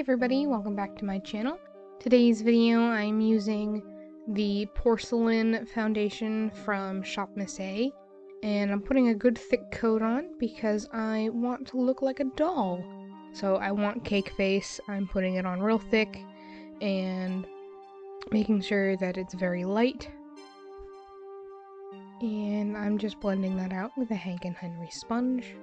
everybody, welcome back to my channel. Today's video I'm using the porcelain foundation from Shop Miss A, and I'm putting a good thick coat on because I want to look like a doll. So I want cake face. I'm putting it on real thick and making sure that it's very light. And I'm just blending that out with a Hank & Henry sponge.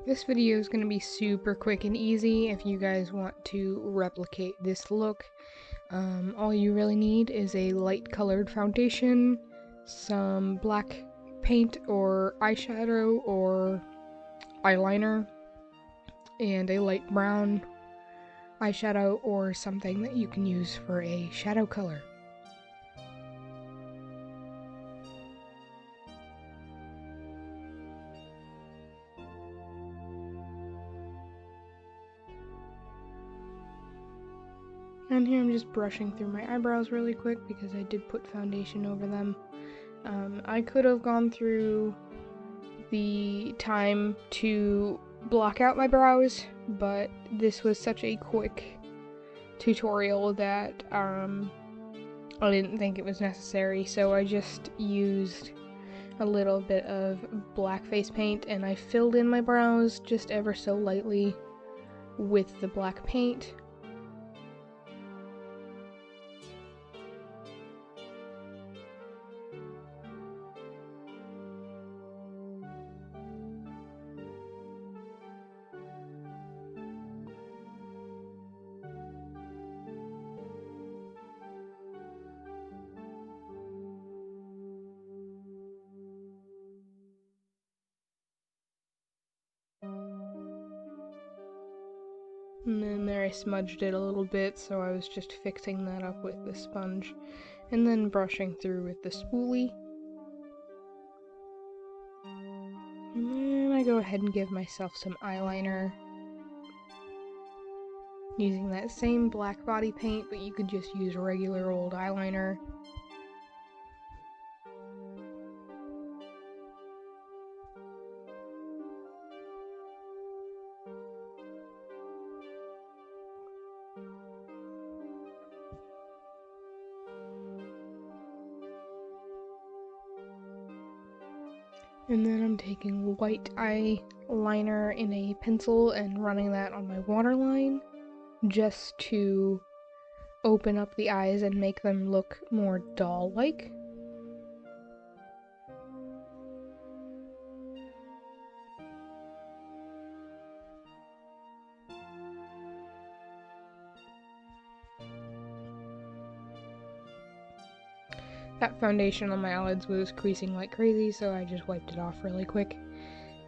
This video is going to be super quick and easy if you guys want to replicate this look. All you really need is a light colored foundation, some black paint or eyeshadow or eyeliner, and a light brown eyeshadow or something that you can use for a shadow color. And here I'm just brushing through my eyebrows really quick because I did put foundation over them. I could have gone through the time to block out my brows, but this was such a quick tutorial that I didn't think it was necessary, so I just used a little bit of black face paint and I filled in my brows just ever so lightly with the black paint. And then there I smudged it a little bit, so I was just fixing that up with the sponge and then brushing through with the spoolie. And then I go ahead and give myself some eyeliner using that same black body paint, but you could just use regular old eyeliner. And then I'm taking white eyeliner in a pencil and running that on my waterline just to open up the eyes and make them look more doll-like. That foundation on my eyelids was creasing like crazy, so I just wiped it off really quick.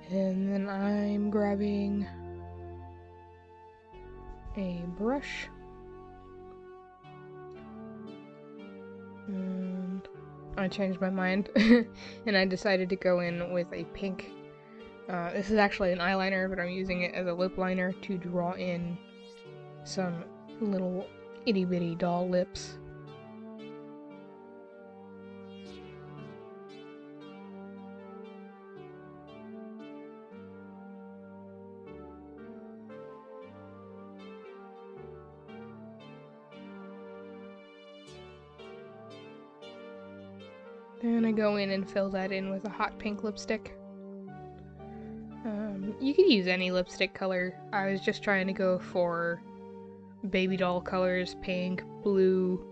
And then I'm grabbing a brush. And I changed my mind and I decided to go in with a pink. This is actually an eyeliner, but I'm using it as a lip liner to draw in some little itty bitty doll lips. Then I go in and fill that in with a hot pink lipstick. You could use any lipstick color. I was just trying to go for baby doll colors, pink, blue.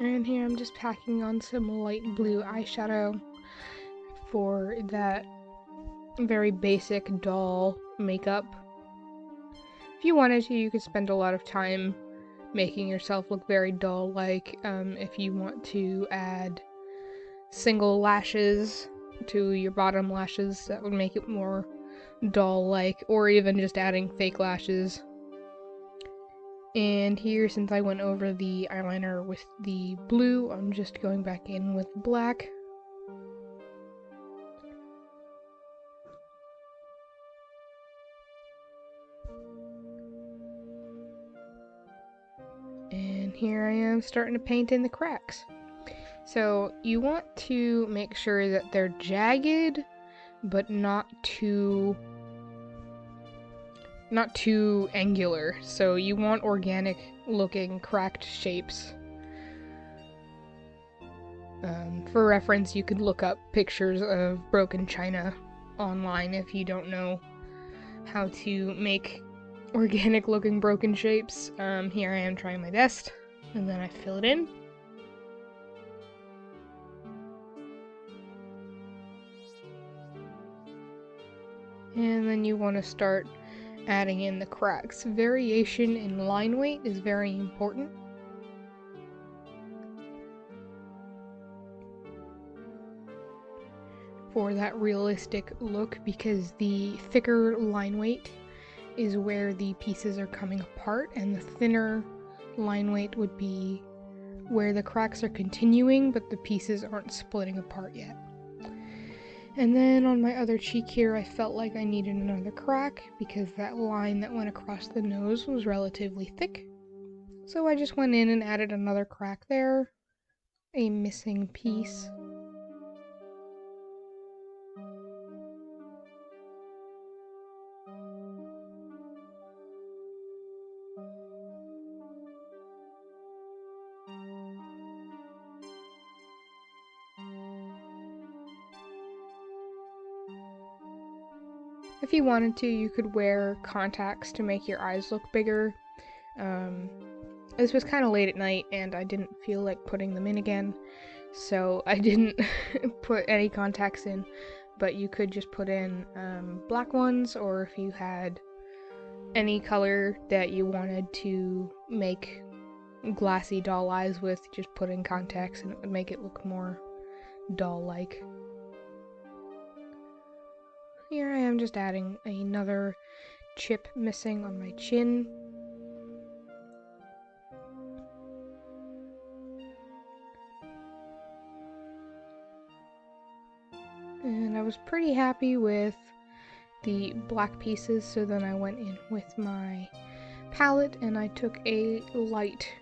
And here I'm just packing on some light blue eyeshadow for that very basic doll makeup. If you wanted to, you could spend a lot of time making yourself look very dull. Like if you want to add single lashes to your bottom lashes, that would make it more doll like, or even just adding fake lashes. And here, since I went over the eyeliner with the blue, I'm just going back in with black. And here I am starting to paint in the cracks. So you want to make sure that they're jagged, but not too angular. So you want organic looking cracked shapes. For reference, you could look up pictures of broken china online if you don't know how to make organic looking broken shapes. Here I am trying my best, and then I fill it in. And then you want to start adding in the cracks. Variation in line weight is very important. For that realistic look, because the thicker line weight is where the pieces are coming apart, and the thinner line weight would be where the cracks are continuing, but the pieces aren't splitting apart yet. And then on my other cheek here, I felt like I needed another crack because that line that went across the nose was relatively thick. So I just went in and added another crack there, a missing piece. If you wanted to, you could wear contacts to make your eyes look bigger. This was kind of late at night and I didn't feel like putting them in again, so I didn't put any contacts in, but you could just put in black ones, or if you had any color that you wanted to make glassy doll eyes with, just put in contacts and it would make it look more doll-like. Here I am just adding another chip missing on my chin. And I was pretty happy with the black pieces, so then I went in with my palette and I took a light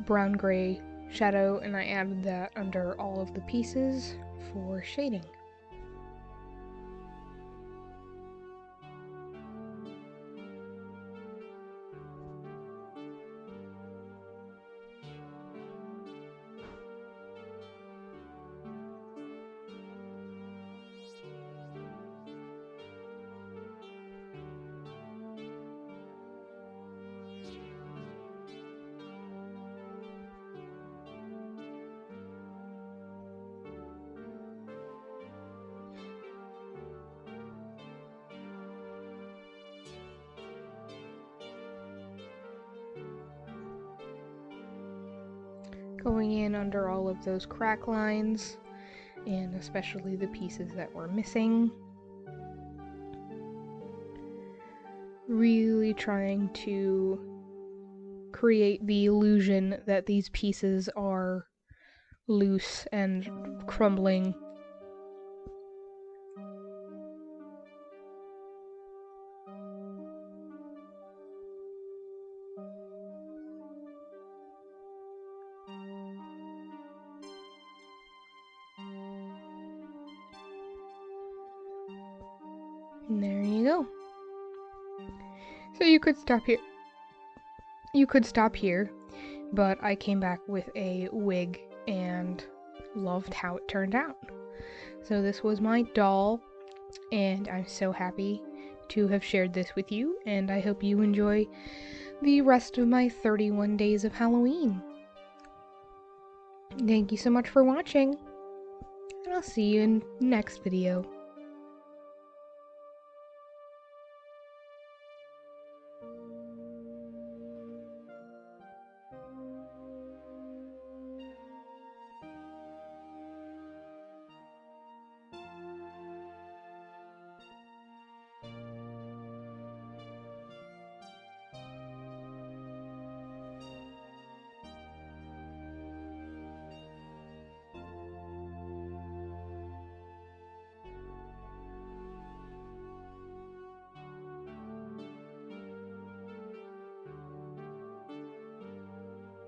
brown-gray shadow and I added that under all of the pieces for shading. Going in under all of those crack lines, and especially the pieces that were missing. Really trying to create the illusion that these pieces are loose and crumbling. And there you go. So you could stop here. But I came back with a wig and loved how it turned out. So this was my doll, and I'm so happy to have shared this with you, and I hope you enjoy the rest of my 31 days of Halloween. Thank you so much for watching, and I'll see you in the next video.